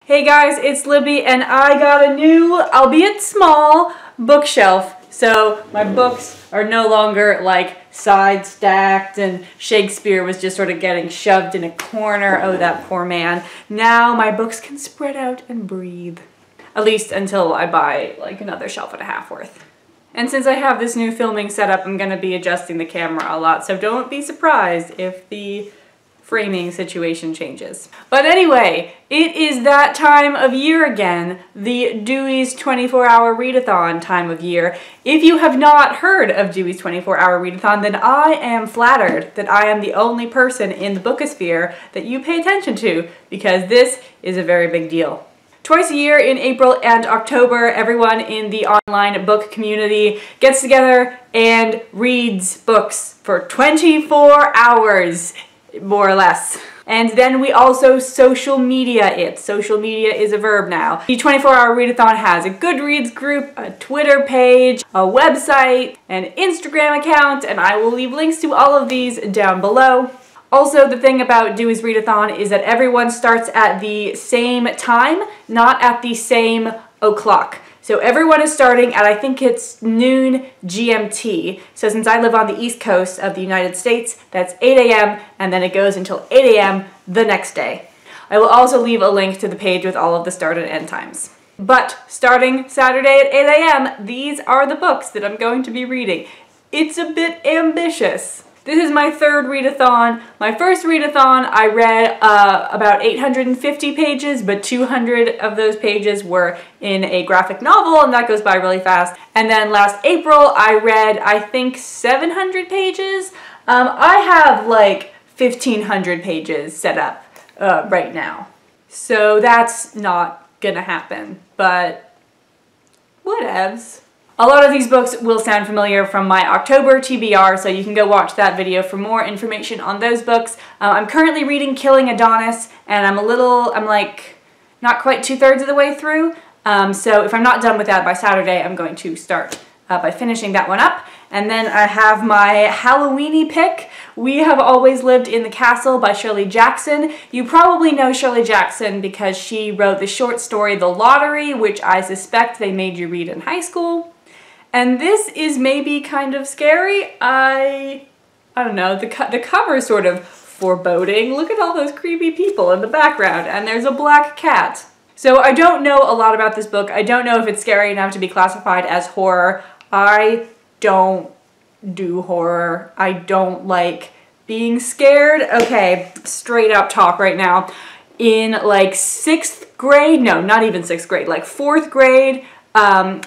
Hey guys, it's Libby and I got a new, albeit small, bookshelf. So my books are no longer like side stacked and Shakespeare was just sort of getting shoved in a corner. Oh, that poor man. Now my books can spread out and breathe. At least until I buy like another shelf and a half worth. And since I have this new filming setup, I'm gonna be adjusting the camera a lot, so don't be surprised if the framing situation changes. But anyway, it is that time of year again, the Dewey's 24-hour readathon time of year. If you have not heard of Dewey's 24-hour readathon, then I am flattered that I am the only person in the bookosphere that you pay attention to, because this is a very big deal. Twice a year in April and October, everyone in the online book community gets together and reads books for 24 hours. More or less. And then we also social media it. Social media is a verb now. The 24-hour readathon has a Goodreads group, a Twitter page, a website, an Instagram account, and I will leave links to all of these down below. Also, the thing about Dewey's Readathon is that everyone starts at the same time, not at the same o'clock. So everyone is starting at, I think it's noon GMT. So since I live on the East Coast of the United States, that's 8 a.m. and then it goes until 8 a.m. the next day. I will also leave a link to the page with all of the start and end times. But starting Saturday at 8 a.m., these are the books that I'm going to be reading. It's a bit ambitious. This is my third readathon. My first readathon, I read about 850 pages, but 200 of those pages were in a graphic novel, and that goes by really fast. And then last April, I read, I think, 700 pages. I have like 1,500 pages set up right now. So that's not gonna happen, but whatevs. A lot of these books will sound familiar from my October TBR, so you can go watch that video for more information on those books. I'm currently reading Killing Adonis, and I'm like not quite 2/3 of the way through. So if I'm not done with that by Saturday, I'm going to start by finishing that one up. And then I have my Halloweeny pick, We Have Always Lived in the Castle by Shirley Jackson. You probably know Shirley Jackson because she wrote the short story The Lottery, which I suspect they made you read in high school. And this is maybe kind of scary. I don't know, the cover is sort of foreboding. Look at all those creepy people in the background, and there's a black cat. So I don't know a lot about this book. I don't know if it's scary enough to be classified as horror. I don't do horror. I don't like being scared. Okay, straight up talk right now. In like 6th grade, no, not even 6th grade, like 4th grade,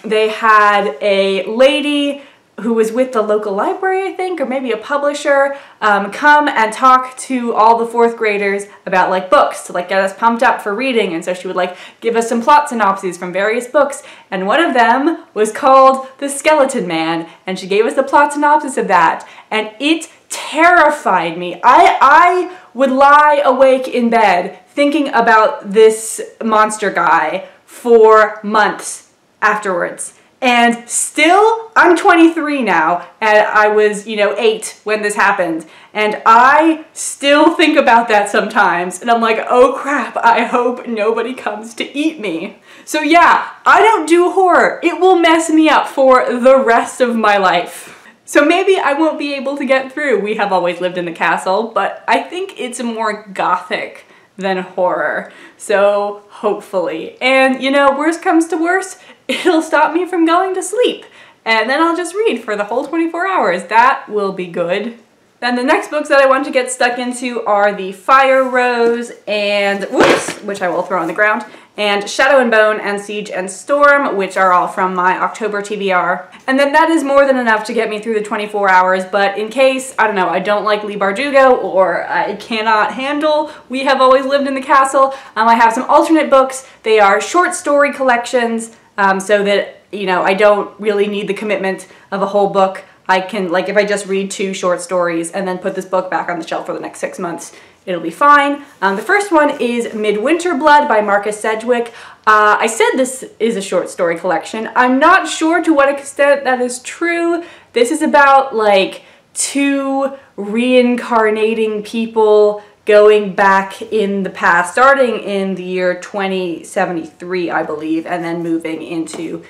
they had a lady who was with the local library, I think, or maybe a publisher, come and talk to all the 4th graders about like books to like get us pumped up for reading. And so she would like give us some plot synopses from various books. And one of them was called The Skeleton Man. And she gave us the plot synopsis of that. And it terrified me. I would lie awake in bed thinking about this monster guy for months afterwards. And still, I'm 23 now, and I was, 8 when this happened, and I still think about that sometimes, and I'm like, oh crap, I hope nobody comes to eat me. So yeah, I don't do horror. It will mess me up for the rest of my life. So maybe I won't be able to get through We Have Always Lived in the Castle, but I think it's more gothic than horror, so hopefully. And worst comes to worst, it'll stop me from going to sleep, and then I'll just read for the whole 24 hours. That will be good. Then the next books that I want to get stuck into are The Fire Rose and, whoops, which I will throw on the ground, and Shadow and Bone and Siege and Storm, which are all from my October TBR. And then that is more than enough to get me through the 24 hours, but in case, I don't know, I don't like Leigh Bardugo or I cannot handle We Have Always Lived in the Castle, I have some alternate books. They are short story collections, so that, I don't really need the commitment of a whole book. I can, like, if I just read 2 short stories and then put this book back on the shelf for the next 6 months, it'll be fine. The first one is Midwinter Blood by Marcus Sedgwick. I said this is a short story collection. I'm not sure to what extent that is true. This is about, like, 2 reincarnating people going back in the past, starting in the year 2073, I believe, and then moving into,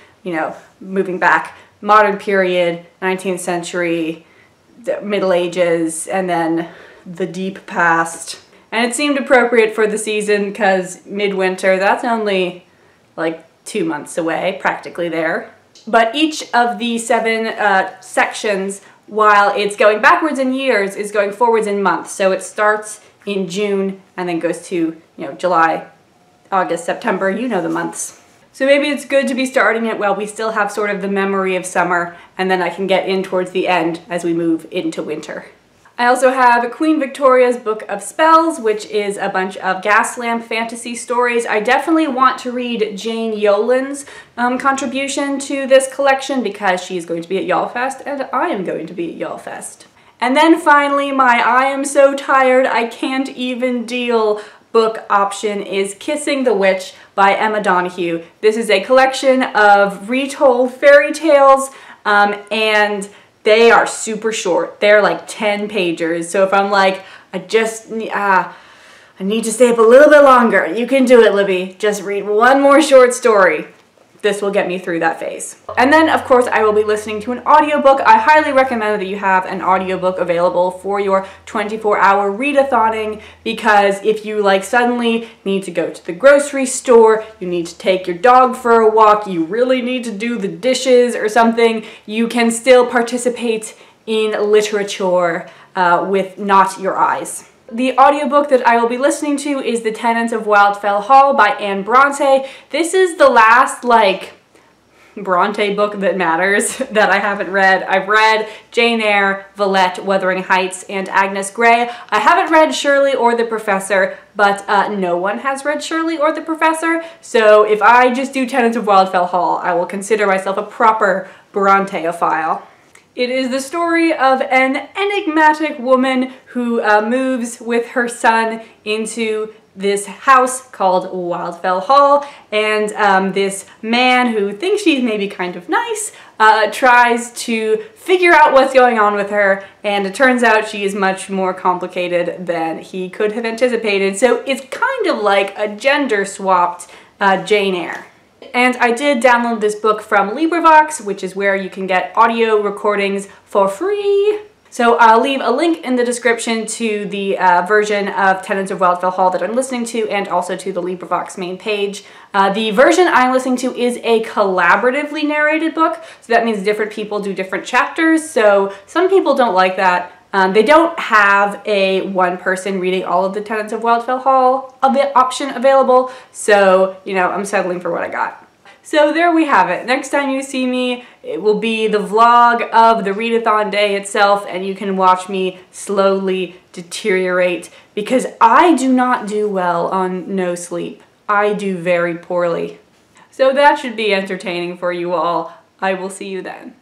moving back modern period, 19th century, the Middle Ages, and then the deep past. And it seemed appropriate for the season because midwinter, that's only like 2 months away, practically there. But each of the 7 sections, while it's going backwards in years, is going forwards in months. So it starts in June and then goes to, July, August, September, the months. So maybe it's good to be starting it while we still have sort of the memory of summer, and then I can get in towards the end as we move into winter. I also have Queen Victoria's Book of Spells, which is a bunch of gas lamp fantasy stories. I definitely want to read Jane Yolen's contribution to this collection because she's going to be at YALLFest and I am going to be at YALLFest. And then finally, my I am so tired I can't even deal book option is Kissing the Witch by Emma Donoghue. This is a collection of retold fairy tales and they are super short. They're like 10 pagers. So if I'm like, I need to stay up a little bit longer, you can do it, Libby. Just read one more short story. This will get me through that phase. And then, of course, I will be listening to an audiobook. I highly recommend that you have an audiobook available for your 24-hour readathoning, because if you suddenly need to go to the grocery store, you need to take your dog for a walk, you really need to do the dishes or something, you can still participate in literature with not your eyes. The audiobook that I will be listening to is The Tenants of Wildfell Hall by Anne Bronte. This is the last, Bronte book that matters that I haven't read. I've read Jane Eyre, Villette, Wuthering Heights, and Agnes Grey. I haven't read Shirley or the Professor, but no one has read Shirley or the Professor, so if I just do Tenants of Wildfell Hall, I will consider myself a proper Bronteophile. It is the story of an enigmatic woman who moves with her son into this house called Wildfell Hall, and this man who thinks she's maybe kind of nice tries to figure out what's going on with her, and it turns out she is much more complicated than he could have anticipated. So it's kind of like a gender-swapped Jane Eyre. And I did download this book from LibriVox, which is where you can get audio recordings for free. So I'll leave a link in the description to the version of Tenants of Wildfell Hall that I'm listening to, and also to the LibriVox main page. The version I'm listening to is a collaboratively narrated book, so that means different people do different chapters, so some people don't like that. They don't have a one person reading all of the Tenants of Wildfell Hall option available, so, I'm settling for what I got. So there we have it. Next time you see me, it will be the vlog of the readathon day itself, and you can watch me slowly deteriorate, because I do not do well on no sleep. I do very poorly. So that should be entertaining for you all. I will see you then.